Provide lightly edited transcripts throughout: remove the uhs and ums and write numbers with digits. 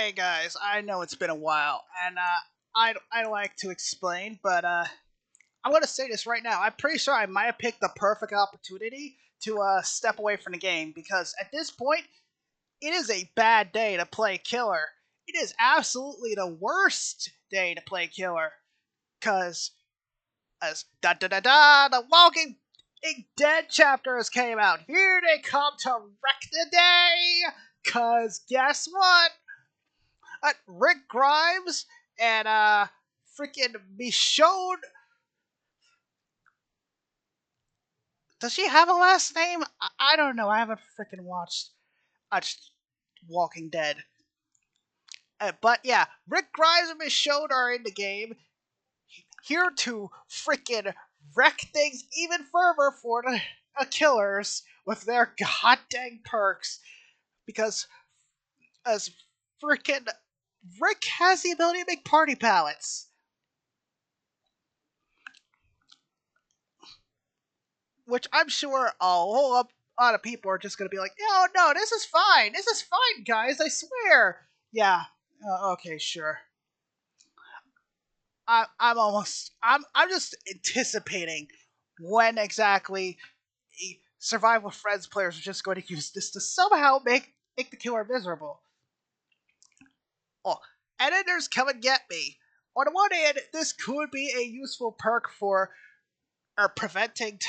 Hey guys, I know it's been a while, and I like to explain, but I'm gonna say this right now. I'm pretty sure I might have picked the perfect opportunity to step away from the game because at this point, it is a bad day to play killer. It is absolutely the worst day to play killer, cause as da da da da, the Walking Dead chapters came out. Here they come to wreck the day. Cause guess what? Rick Grimes and freaking Michonne. Does she have a last name? I don't know. I haven't freaking watched Walking Dead. But yeah, Rick Grimes and Michonne are in the game, here to freaking wreck things even further for the killers with their goddamn perks. Because as freaking Rick has the ability to make party palettes. Which I'm sure a whole lot of people are just going to be like, no, this is fine. This is fine, guys. I swear. Yeah. Okay, sure. I'm just anticipating when exactly Survival Friends players are just going to use this to somehow make the killer miserable. Oh, editors, come and get me. On the one hand, this could be a useful perk for preventing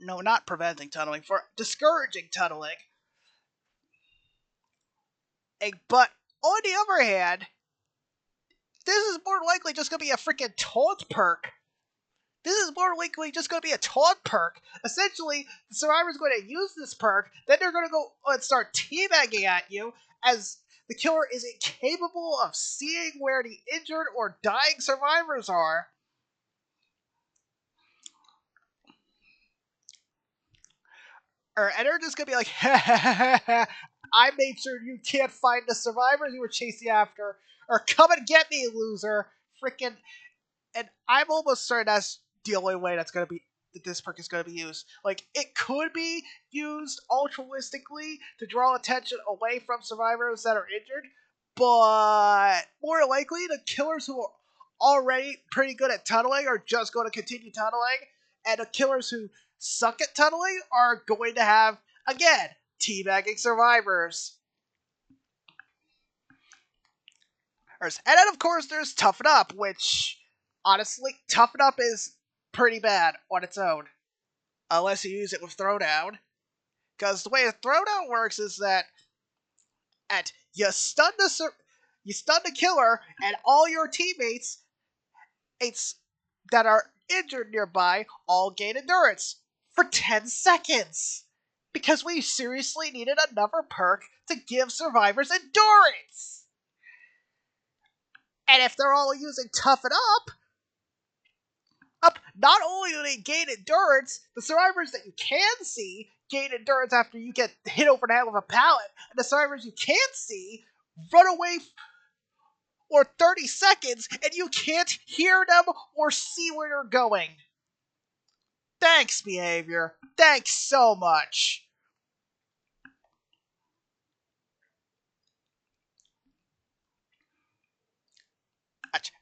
no, not preventing tunneling, for discouraging tunneling. But on the other hand, this is more likely just going to be a freaking taunt perk. This is more likely just going to be a taunt perk. Essentially, the survivor's going to use this perk, then they're going to go and start teabagging at you as the killer is incapable of seeing where the injured or dying survivors are. And they're just going to be like, I made sure you can't find the survivors you were chasing after, or come and get me, loser. Freaking. And I'm almost certain that's the only way that this perk is going to be used. Like, it could be used altruistically to draw attention away from survivors that are injured, but more likely the killers who are already pretty good at tunneling are just going to continue tunneling, and the killers who suck at tunneling are going to have, again, teabagging survivors. And then, of course, there's Toughen Up, which, honestly, Toughen Up is pretty bad on its own. Unless you use it with Throwdown. Because the way a Throwdown works is that you stun the killer, and all your teammates that are injured nearby all gain endurance for 10 seconds. Because we seriously needed another perk to give survivors endurance. And if they're all using Toughen Up, not only do they gain endurance, the survivors that you can see gain endurance after you get hit over the head with a pallet, and the survivors you can't see run away for 30 seconds, and you can't hear them or see where they're going. Thanks, behavior. Thanks so much.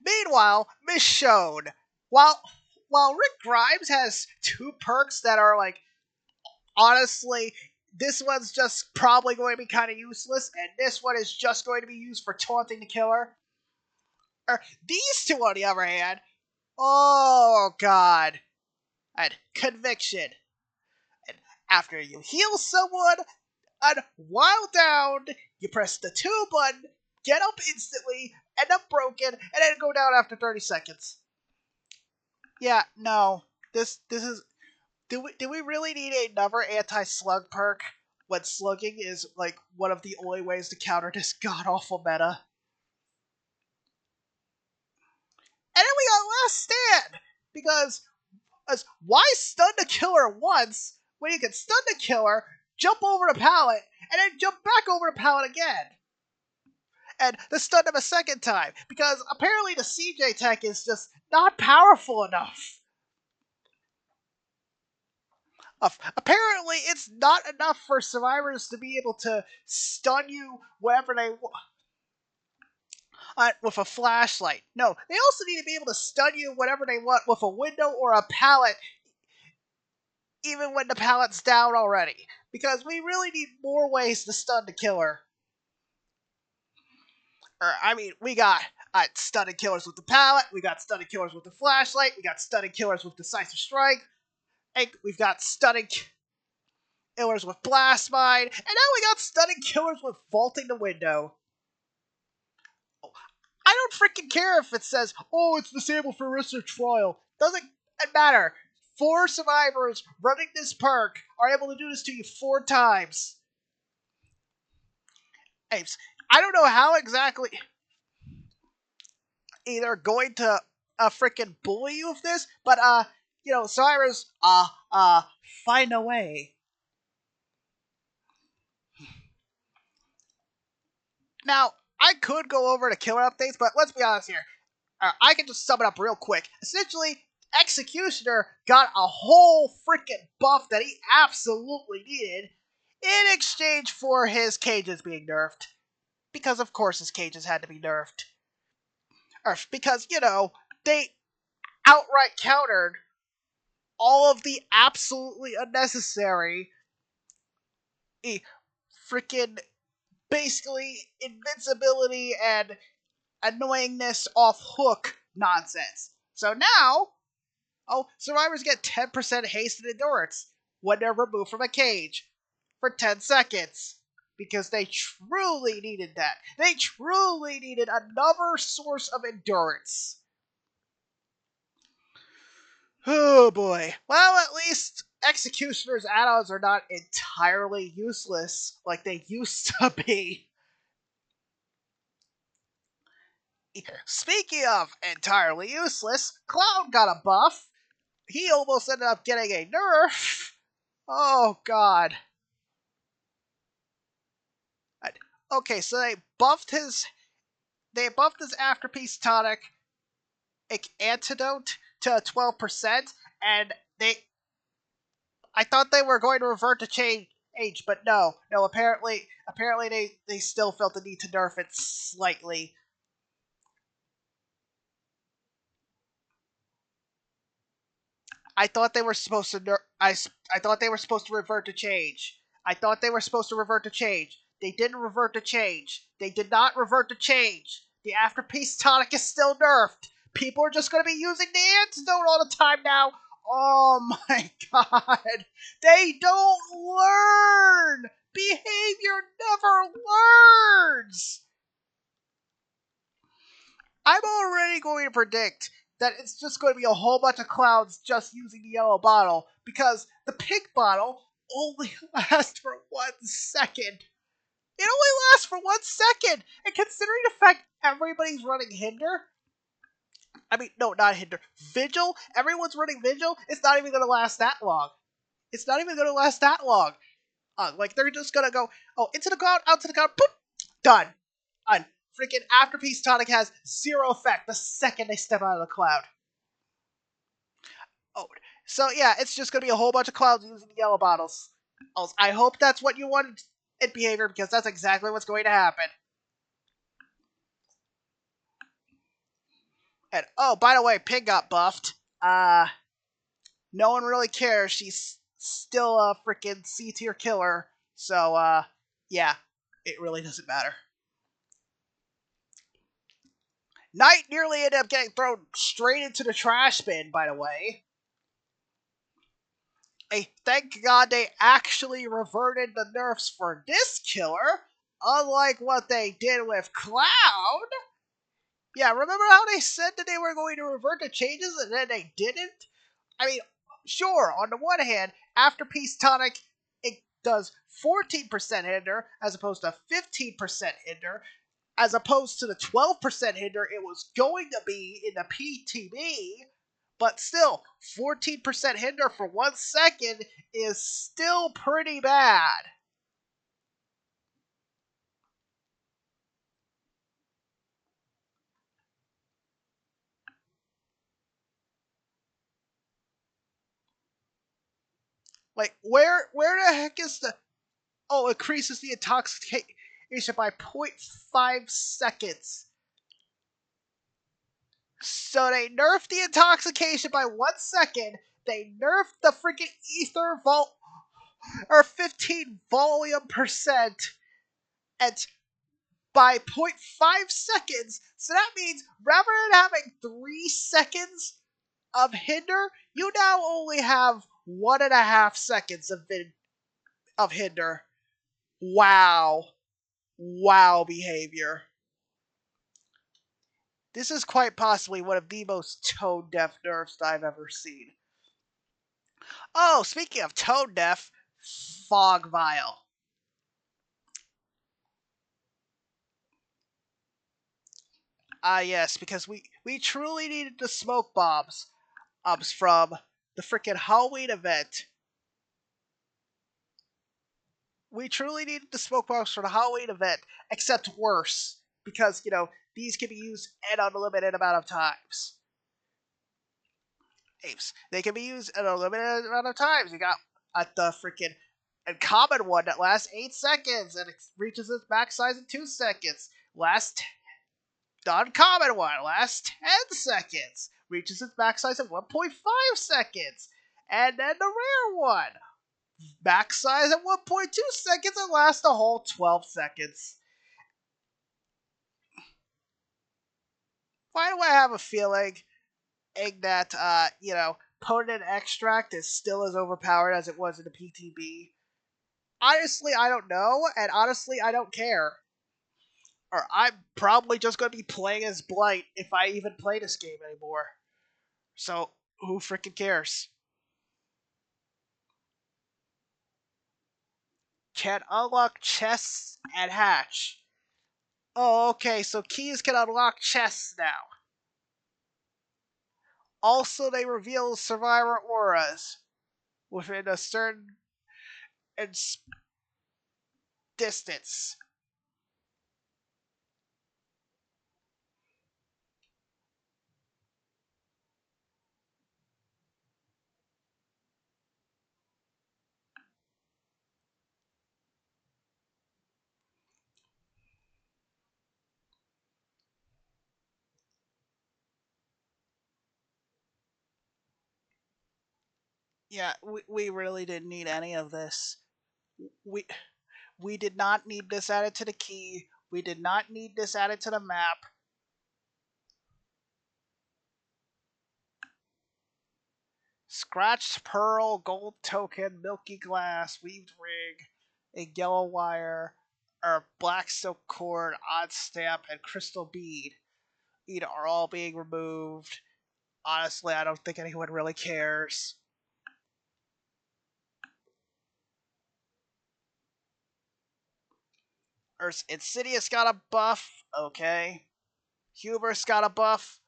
Meanwhile, Michonne. While Rick Grimes has two perks that are like, honestly, this one's just probably going to be kind of useless, and this one is just going to be used for taunting the killer. These two, on the other hand, oh god, and conviction. And after you heal someone, and while down, you press the 2 button, get up instantly, end up broken, and then go down after 30 seconds. Yeah, no, this is. Do we really need another anti-slug perk when slugging is like one of the only ways to counter this god-awful meta? And then we got Last Stand! Because why stun the killer once when you can stun the killer, jump over the pallet, and then jump back over the pallet again? And then stun him a second time, because apparently the CJ tech is just not powerful enough. Apparently, it's not enough for survivors to be able to stun you whenever they with a flashlight. No, they also need to be able to stun you whenever they want with a window or a pallet, even when the pallet's down already. Because we really need more ways to stun the killer. We got stunning killers with the pallet, we got stunning killers with the flashlight, we got stunning killers with decisive strike, and we've got stunning killers with blast mine, and now we got stunning killers with vaulting the window. I don't freaking care if it says, oh, it's disabled for risk of trial. Doesn't matter. 4 survivors running this perk are able to do this to you 4 times. I don't know how exactly either going to freaking bully you with this, but survivors find a way. Now, I could go over the killer updates, but let's be honest here. I can just sum it up real quick. Essentially, Executioner got a whole freaking buff that he absolutely needed in exchange for his cages being nerfed. Because, of course, his cages had to be nerfed. Because, they outright countered all of the absolutely unnecessary freaking basically invincibility and annoyingness off hook nonsense. So now, survivors get 10% haste and endurance when they're removed from a cage for 10 seconds. Because they truly needed that. They truly needed another source of endurance. Oh boy. Well, at least Executioner's add-ons are not entirely useless like they used to be. Speaking of entirely useless, Cloud got a buff. He almost ended up getting a nerf. Oh god. Okay, so they buffed his afterpiece tonic antidote to 12%, and I thought they were going to revert to change age, but no. Apparently they still felt the need to nerf it slightly. I thought they were supposed to I thought they were supposed to revert to change. I thought they were supposed to revert to change. They didn't revert to change. They did not revert to change. The afterpiece tonic is still nerfed. People are just going to be using the antidote all the time now. Oh my god. They don't learn. Behavior never learns. I'm already going to predict that it's just going to be a whole bunch of clowns just using the yellow bottle because the pink bottle only lasts for 1 second. It only lasts for 1 second! And considering the fact everybody's running Hinder, no, not Hinder, Vigil, everyone's running Vigil, it's not even going to last that long. It's not even going to last that long. They're just going to go, into the cloud, out to the cloud, boop, done. Done. Freaking Afterpiece Tonic has 0 effect the second they step out of the cloud. Oh, so yeah, it's just gonna be a whole bunch of clouds using yellow bottles. I hope that's what you wanted in behavior because that's exactly what's going to happen. And by the way, Pig got buffed. No one really cares. She's still a freaking C tier killer. So yeah, it really doesn't matter. Knight nearly ended up getting thrown straight into the trash bin, by the way. Thank God they actually reverted the nerfs for this killer, unlike what they did with Cloud. Yeah, remember how they said that they were going to revert the changes and then they didn't? Sure, on the one hand, Afterpiece Tonic, it does 14% hinder as opposed to 15% hinder, as opposed to the 12% hinder it was going to be in the PTB. But still, 14% hinder for 1 second is still pretty bad. Like, where the heck is the... Oh, increases the intoxication by 0.5 seconds. So they nerfed the intoxication by 1 second. They nerfed the freaking ether volt or 15 volume percent and by 0.5 seconds. So that means rather than having 3 seconds of hinder, you now only have 1.5 seconds of hinder. Wow. Wow behavior. This is quite possibly one of the most tone deaf nerfs I've ever seen. Oh, speaking of tone deaf, Fog Vial. Yes, because we truly needed the smoke bombs from the freaking Halloween event. We truly needed the smoke bombs for the Halloween event, except worse, because, these can be used an unlimited amount of times. Apes. They can be used an unlimited amount of times. You got at the freaking uncommon one that lasts 8 seconds and it reaches its max size in 2 seconds. The uncommon one lasts 10 seconds, reaches its max size in 1.5 seconds. And then the rare one, max size at 1.2 seconds and lasts the whole 12 seconds. Why do I have a feeling that, potent extract is still as overpowered as it was in the PTB? Honestly, I don't know, and honestly, I don't care. Or I'm probably just going to be playing as Blight if I even play this game anymore. So, who freaking cares? Can unlock chests and hatch. Oh, okay, so keys can unlock chests now. Also, they reveal survivor auras within a certain distance. Yeah, we really didn't need any of this. We we did not need this added to the key. We did not need this added to the map. Scratched pearl, gold token, milky glass, weaved ring, a yellow wire, or black silk cord, odd stamp, and crystal bead. Are all being removed. Honestly, I don't think anyone really cares. Insidious got a buff, okay. Hubris got a buff,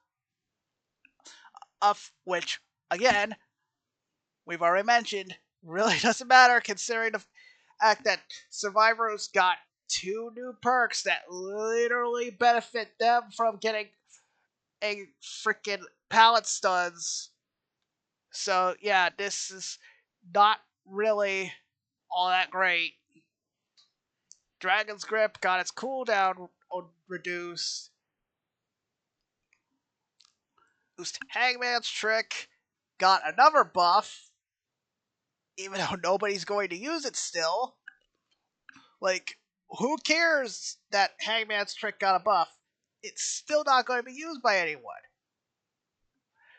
of which, again, we've already mentioned, really doesn't matter considering the fact that Survivors got 2 new perks that literally benefit them from getting a freaking pallet studs. So yeah, this is not really all that great. Dragon's Grip got its cooldown reduced. Hangman's Trick got another buff, even though nobody's going to use it still. Like, who cares that Hangman's Trick got a buff? It's still not going to be used by anyone.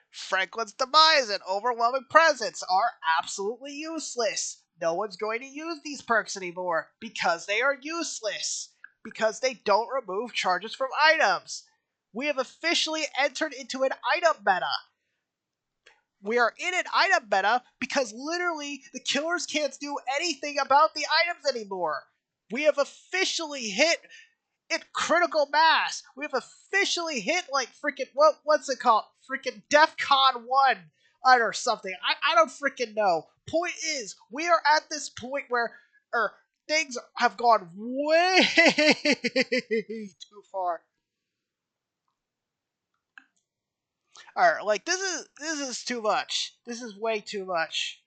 Franklin's Demise and Overwhelming Presence are absolutely useless. No one's going to use these perks anymore because they are useless. Because they don't remove charges from items. We have officially entered into an item meta. We are in an item meta because literally the killers can't do anything about the items anymore. We have officially hit critical mass. We have officially hit like freaking what's it called? Freaking DEFCON 1 or something. I don't freaking know. Point is, we are at this point where things have gone way too far. Alright, like this is too much. This is way too much.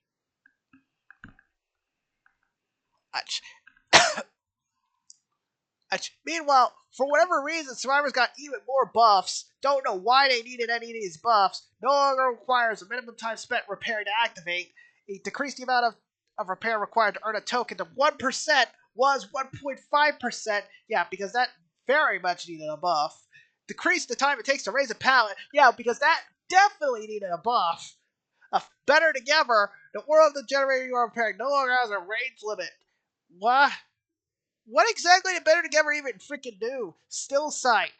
Meanwhile, for whatever reason, survivors got even more buffs. Don't know why they needed any of these buffs. No longer requires a minimum time spent repairing to activate. It decreased the amount of repair required to earn a token to 1% was 1.5%. Yeah, because that very much needed a buff. Decreased the time it takes to raise a pallet. Yeah, because that definitely needed a buff. Better together, the world of the generator you are repairing no longer has a range limit. What? What exactly did Better Together even freaking do? Still sight.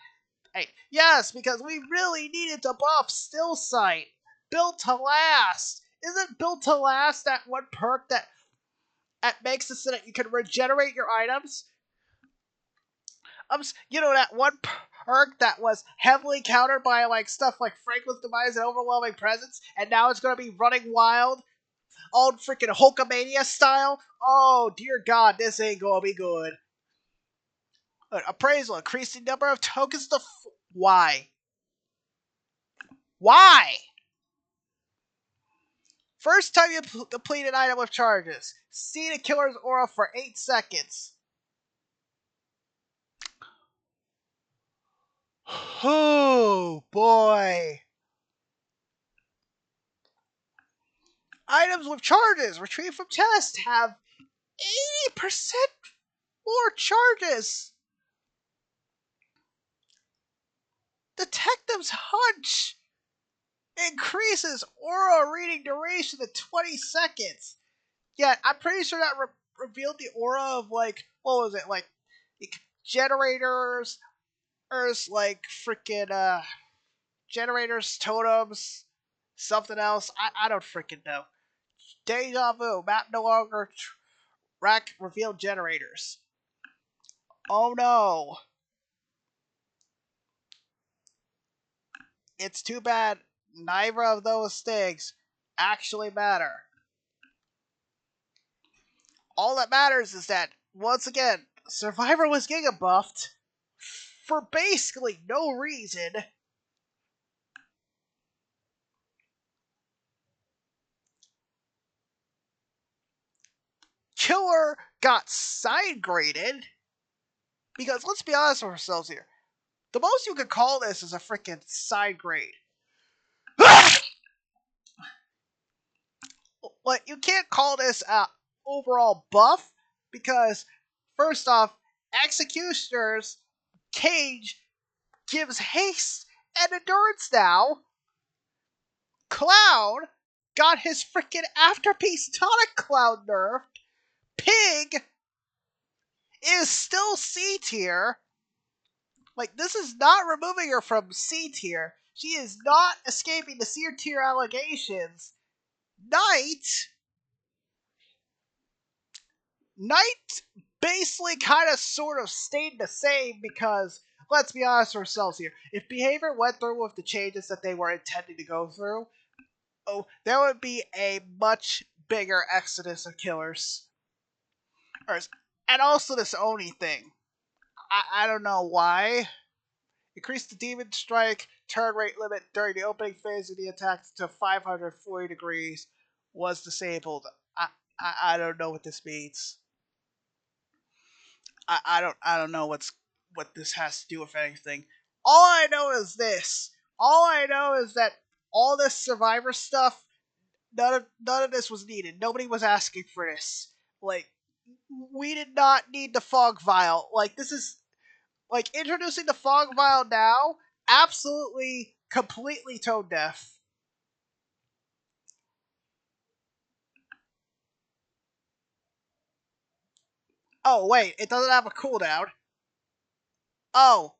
Hey, yes, because we really needed to buff Still sight. Built to last. Isn't built to last that one perk that makes it so that you can regenerate your items? You know, that one perk that was heavily countered by like stuff like Franklin's Demise and Overwhelming Presence, and now it's gonna be running wild, all freaking Hulkamania style. Oh dear God, this ain't gonna be good. Appraisal, increasing number of tokens to why? Why? First time you complete an item with charges. See the killer's aura for 8 seconds. Oh boy. Items with charges retrieved from test have 80% more charges. Detective's hunch increases aura reading duration to 20 seconds. Yeah, I'm pretty sure that revealed the aura of like, what was it, like generators, like freaking generators, totems, something else. I don't freaking know. Deja vu. Map no longer rack revealed generators. Oh no. It's too bad neither of those things actually matter. All that matters is that, once again, Survivor was giga buffed for basically no reason. Killer got side graded because, let's be honest with ourselves here, the most you could call this is a freaking side grade. Like, you can't call this a overall buff because, first off, Executioner's Cage gives haste and endurance now. Cloud got his freaking Afterpiece Tonic Cloud nerfed. Pig is still C tier. Like, this is not removing her from C tier. She is not escaping the C tier allegations. Knight basically kind of sort of stayed the same because, let's be honest with ourselves here, if behavior went through with the changes that they were intending to go through, oh, there would be a much bigger exodus of killers. And also this Oni thing. I don't know why. Increase the Demon Strike turn rate limit during the opening phase of the attack to 540 degrees was disabled. I don't know what this means. I don't know what this has to do with anything. All I know is this. All I know is that all this Survivor stuff, none of this was needed. Nobody was asking for this. Like, we did not need the fog vial. Like, this is like introducing the fog vial now. Absolutely, completely tone deaf. Oh wait, it doesn't have a cooldown. Oh,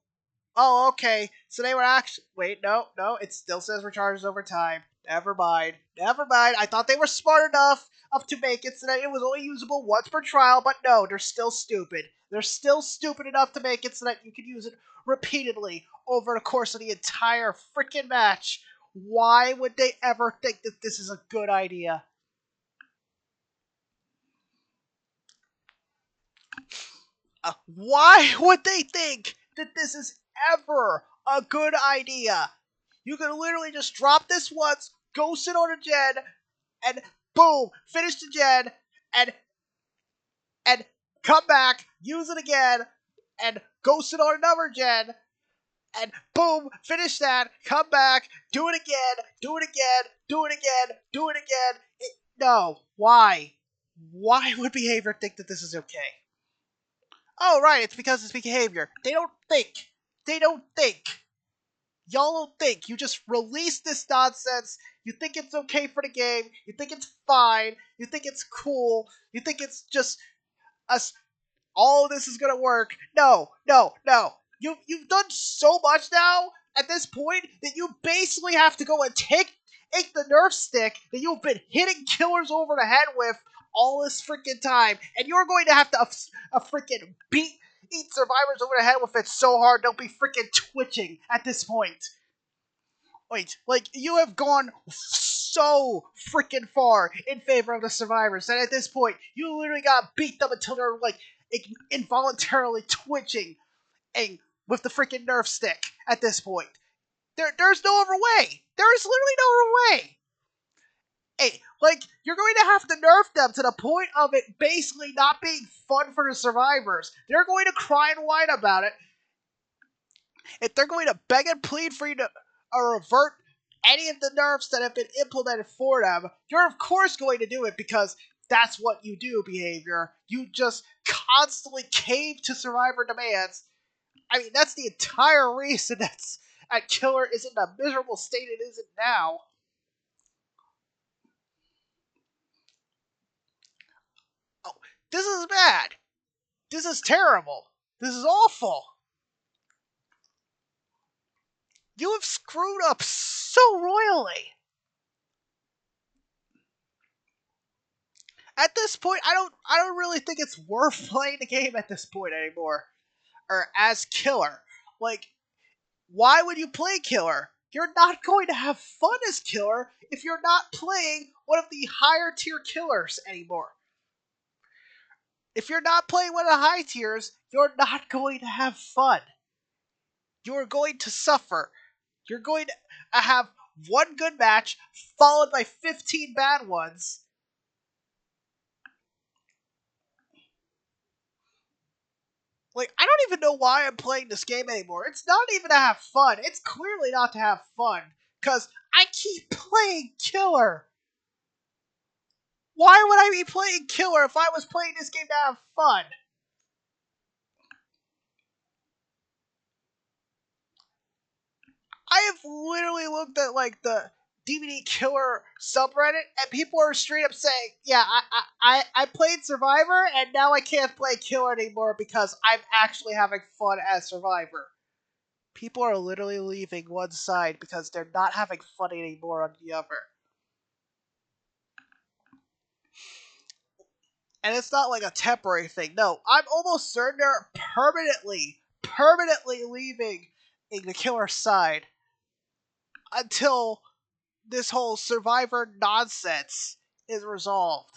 oh, okay. So they were actually. Wait, no. It still says recharges over time. Never mind. Never mind. I thought they were smart enough up to make it so that it was only usable once per trial, but no, they're still stupid. They're still stupid enough to make it so that you can use it repeatedly over the course of the entire freaking match. Why would they ever think that this is a good idea? Why would they think that this is ever a good idea? You can literally just drop this once, go sit on a gen, and boom, finish the gen, and and come back, use it again, and ghost it on another gen, and boom, finish that, come back, do it again, do it again, do it again, do it again. No, why? Why would behavior think that this is okay? Oh, right, it's because it's behavior. They don't think. They don't think. Y'all don't think. You just release this nonsense. You think it's okay for the game. You think it's fine. You think it's cool. You think it's just us. All of this is gonna work. No, no, no. You've done so much now at this point that you basically have to go and take the Nerf stick that you've been hitting killers over the head with all this freaking time, and you're going to have to freaking eat survivors over the head with it so hard they'll be freaking twitching at this point. Wait, like, you have gone so freaking far in favor of the survivors that at this point, you literally gotta beat them until they're, like, involuntarily twitching and with the freaking Nerf stick at this point. There's no other way. There is literally no other way. Hey, like, you're going to have to nerf them to the point of it basically not being fun for the survivors. They're going to cry and whine about it. If they're going to beg and plead for you to revert any of the nerfs that have been implemented for them, you're of course going to do it because that's what you do, behavior. You just constantly cave to survivor demands. I mean, that's the entire reason that Killer is in the miserable state it is in now. Oh, this is bad. This is terrible. This is awful. You have screwed up so royally. At this point, I don't really think it's worth playing the game at this point anymore. Or as Killer. Like, why would you play Killer? You're not going to have fun as Killer if you're not playing one of the higher tier killers anymore. If you're not playing one of the high tiers, you're not going to have fun. You're going to suffer. You're going to have one good match followed by 15 bad ones. Like, I don't even know why I'm playing this game anymore. It's not even to have fun. It's clearly not to have fun. Because I keep playing Killer. Why would I be playing Killer if I was playing this game to have fun? I have literally looked at, like, the DBD Killer subreddit, and people are straight up saying, yeah, I played Survivor, and now I can't play Killer anymore because I'm actually having fun as Survivor. People are literally leaving one side because they're not having fun anymore on the other. And it's not like a temporary thing. No, I'm almost certain they're permanently leaving the Killer side until this whole Survivor nonsense is resolved.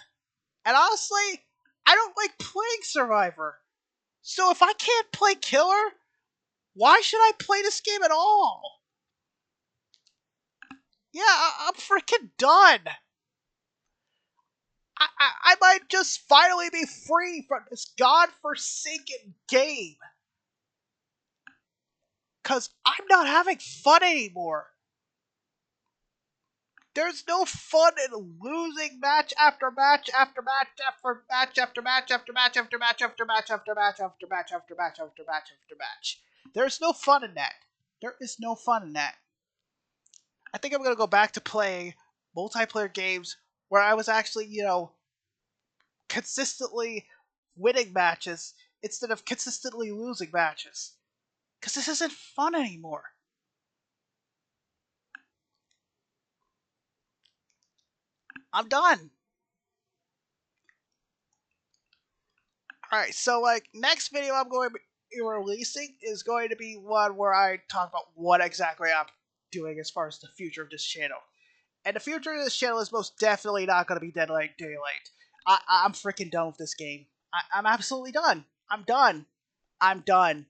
And honestly, I don't like playing Survivor. So if I can't play Killer, why should I play this game at all? Yeah, I'm freaking done. I might just finally be free from this godforsaken game. Because I'm not having fun anymore. There's no fun in losing match after match after match after match after match after match after match after match after match after match after match after match after match. There's no fun in that. There is no fun in that. I think I'm going to go back to playing multiplayer games where I was actually, consistently winning matches instead of consistently losing matches. Because this isn't fun anymore. I'm done. Alright, so, like, next video I'm going to be releasing is going to be one where I talk about what exactly I'm doing as far as the future of this channel. And the future of this channel is most definitely not going to be Dead Like Daylight. I'm freaking done with this game. I'm absolutely done. I'm done. I'm done.